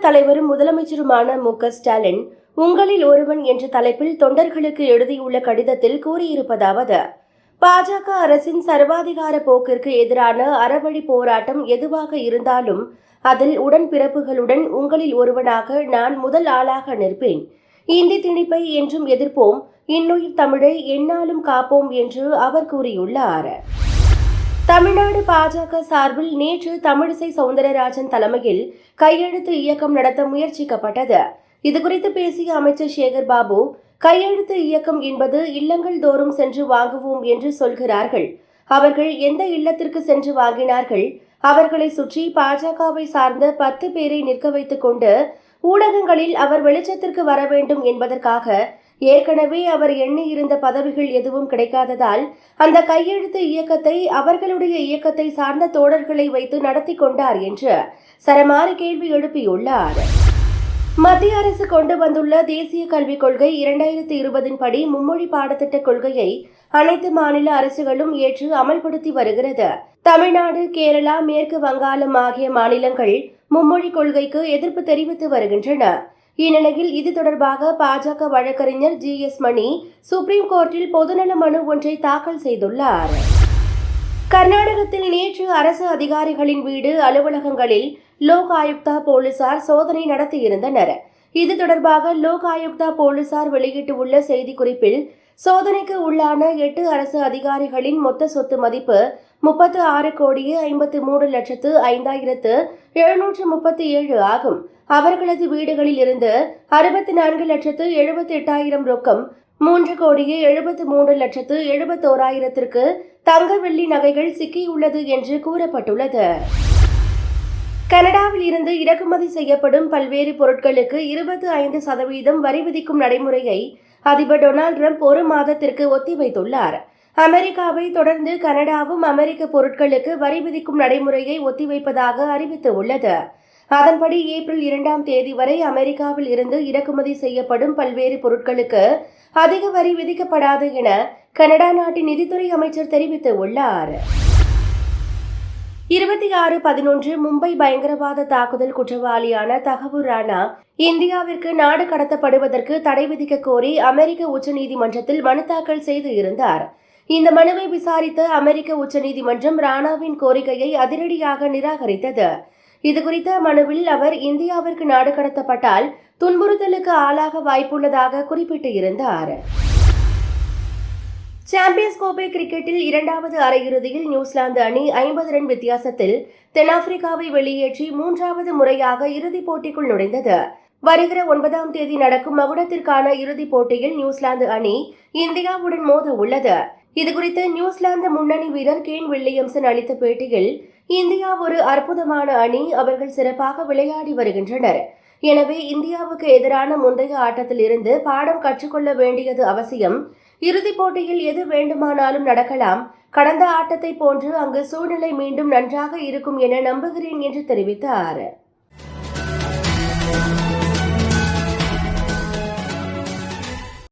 தலைவரும் முதலமைச்சருமான மு.க.ஸ்டாலின் உங்களில் ஒருவன் என்ற தலைப்பில் தொண்டர்களுக்கு எழுதியுள்ள கடிதத்தில் கூறியிருப்பதாவது: பாஜக அரசின் சர்வாதிகார போக்கிற்கு எதிரான அறவழி போராட்டம் எதுவாக இருந்தாலும் அதில் உடன்பிறப்புகளுடன் உங்களில் ஒருவனாக நான் முதல் ஆளாக நிற்பேன். இந்தி திணிப்பை என்றும் எதிர்ப்போம், இன்னுயிர் தமிழை எந்நாளும் காப்போம் என்று அவர் கூறியுள்ளார். தமிழ்நாடு பாஜக சார்பில் நேற்று தமிழிசை சவுந்தரராஜன் தலைமையில் கையெழுத்து இயக்கம் நடத்த முயற்சிக்கப்பட்டது. இதுகுறித்து பேசிய அமைச்சர் சேகர் பாபு, கையெழுத்து இயக்கம் என்பது இல்லங்கள் தோறும் சென்று வாங்குவோம் என்று சொல்கிறார்கள். அவர்கள் எந்த இல்லத்திற்கு சென்று வாங்கினார்கள்? அவர்களை சுற்றி பாஜகவை சார்ந்த 10 பேரை நிற்க வைத்துக் கொண்டு ஊடகங்களில் அவர் வெளிச்சத்திற்கு வர வேண்டும் என்பதற்காக ஏற்கனவே அவர் எண்ணியிருந்த பதவிகள் எதுவும் கிடைக்காததால் அந்த கையெழுத்து இயக்கத்தை அவர்களுடைய இயக்கத்தை சார்ந்த தோழர்களை வைத்து நடத்தி கொண்டார் என்று சரமாரி கேள்வி எழுப்பியுள்ளார். மத்திய அரசு கொண்டு வந்துள்ள தேசிய கல்விக் கொள்கை 2020 படி மும்மொழி பாடத்திட்ட கொள்கையை அனைத்து மாநில அரசுகளும் ஏற்று அமல்படுத்தி வருகிறது. தமிழ்நாடு, கேரளா, மேற்கு வங்காளம் ஆகிய மாநிலங்கள் மும்மொழி கொள்கைக்கு எதிர்ப்பு தெரிவித்து வருகின்றன. இந்நிலையில் இது தொடர்பாக பாஜக வழக்கறிஞர் ஜி.எஸ். மணி சுப்ரீம் கோர்ட்டில் பொதுநல மனு ஒன்றை தாக்கல் செய்துள்ளார். கர்நாடகத்தில் நேற்று அரசு அதிகாரிகளின் வீடு, அலுவலகங்களில் லோக் ஆயுக்தா போலீசார் சோதனை நடத்தியிருந்தனர். இது தொடர்பாக லோக் ஆயுக்தா போலீசார் வெளியிட்டுள்ள செய்திக்குறிப்பில், சோதனைக்கு உள்ளான 8 அரசு அதிகாரிகளின் மொத்த சொத்து மதிப்பு 36,53,05,737 ஆகும். அவர்களது வீடுகளில் இருந்து 64,78,000 ரொக்கம், 3,73,71,000 தங்க வெள்ளி நகைகள் சிக்கியுள்ளது என்று கூறப்பட்டுள்ளது. கனடாவில் இருந்து இறக்குமதி செய்யப்படும் பல்வேறு பொருட்களுக்கு 25% வரி விதிக்கும் நடைமுறையை அதிபர் டொனால்டு டிரம்ப் 1 மாதத்திற்கு ஒத்திவைத்துள்ளார். அமெரிக்காவை தொடர்ந்து கனடாவும் அமெரிக்க பொருட்களுக்கு வரி விதிக்கும் நடைமுறையை ஒத்திவைப்பதாக அறிவித்துள்ளது. அதன்படி ஏப்ரல் 2ஆம் தேதி வரை அமெரிக்காவில் இருந்து இறக்குமதி செய்யப்படும் பல்வேறு பொருட்களுக்கு அதிக வரி விதிக்கப்படாது என கனடா நாட்டின் நிதித்துறை அமைச்சர் தெரிவித்துள்ளார். 26/11 மும்பை பயங்கரவாத தாக்குதல் குற்றவாளியான தகவூர் ராணா இந்தியாவிற்கு நாடு கடத்தப்படுவதற்கு தடை விதிக்க கோரி அமெரிக்க உச்சநீதிமன்றத்தில் மனு தாக்கல் செய்து இருந்தார். இந்த மனுவை விசாரித்த அமெரிக்க உச்சநீதிமன்றம் ராணாவின் கோரிக்கையை அதிரடியாக நிராகரித்தது. இதுகுறித்த மனுவில் அவர் இந்தியாவிற்கு நாடு கடத்தப்பட்டால் துன்புறுத்தலுக்கு ஆளாக வாய்ப்புள்ளதாக குறிப்பிட்டிருந்தார். சாம்பியன்ஸ் கோப்பை கிரிக்கெட்டில் 2வது அரையிறுதியில் நியூசிலாந்து அணி 50 ரன் வித்தியாசத்தில் தென்னாப்பிரிக்காவை வெளியேற்றி 3வது முறையாக இறுதிப் போட்டிக்குள் நுழைந்தது. வருகிற 9ஆம் தேதி நடக்கும் மகுடத்திற்கான இறுதிப் போட்டியில் நியூசிலாந்து அணி இந்தியாவுடன் மோத உள்ளது. இதுகுறித்து நியூசிலாந்து முன்னணி வீரர் கேன் வில்லியம்சன் அளித்த பேட்டியில், இந்தியா ஒரு அற்புதமான அணி, அவர்கள் சிறப்பாக விளையாடி வருகின்றனர். எனவே இந்தியாவுக்கு எதிரான முந்தைய ஆட்டத்தில் இருந்து பாடம் கற்றுக்கொள்ள வேண்டியது அவசியம். இறுதிப் போட்டியில் எது வேண்டுமானாலும் நடக்கலாம். கடந்த ஆட்டத்தை போன்று அங்கு சூழ்நிலை மீண்டும் நன்றாக இருக்கும் என நம்புகிறேன் என்று தெரிவித்தார்.